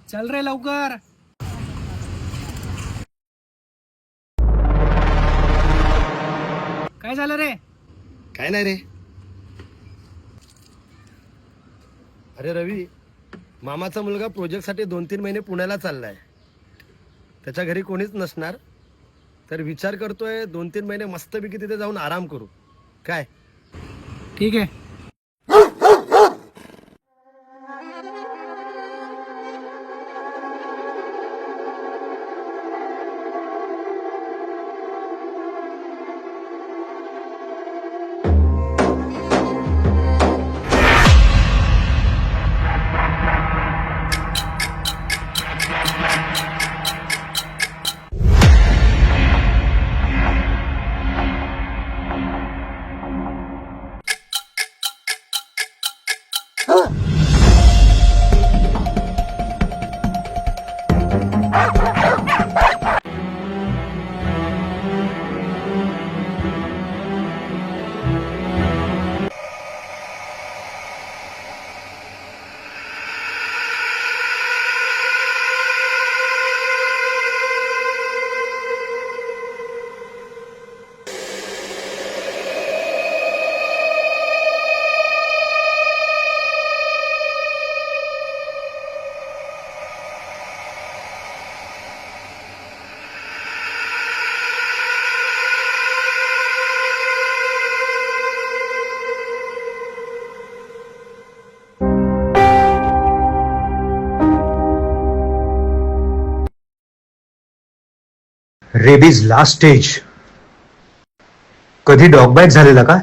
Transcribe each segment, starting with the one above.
चल रे लवकर. काय झालं रे? काय नाही रे. अरे रवी, मामाचा मुलगा प्रोजेक्टसाठी 2-3 महिने पुण्याला चाललाय. त्याच्या घरी कोणीच नसणार, तर विचार करतोय 2-3 महिने मस्तपैकी तिथे जाऊन आराम करू. काय? ठीक आहे. Rabies last stage. कधी डॉग बाईट झालेला का?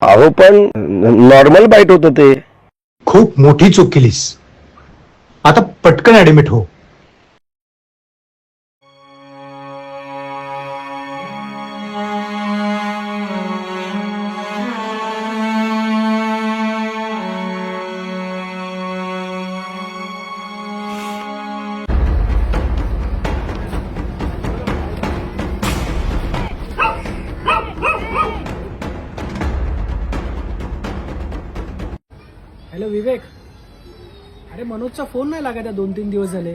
अहो पण नॉर्मल बाईट होतं ते. खूप मोठी चूक केलीस. आता पटकन ऍडमिट हो. हॅलो विवेक. अरे मनोजचा फोन नाही लागत आहे 2-3 दिवस झाले.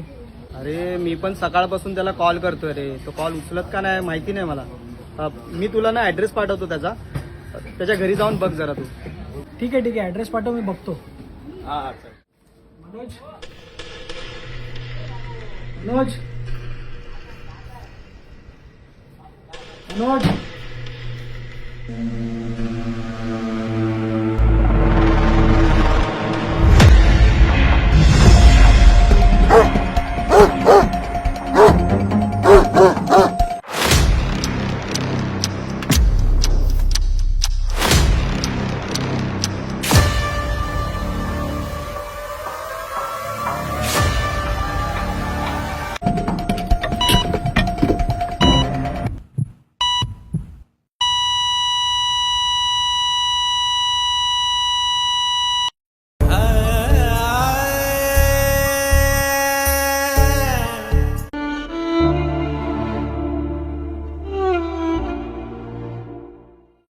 अरे मी पण सकाळपासून त्याला कॉल करतोय रे. तो कॉल उचलत का नाही माहिती नाही मला. मी तुला ना ऍड्रेस पाठवतो त्याच्या घरी जाऊन बघ जरा तू. ठीक आहे ऍड्रेस पाठव, मी बघतो. हा मनोज मनोज मनोज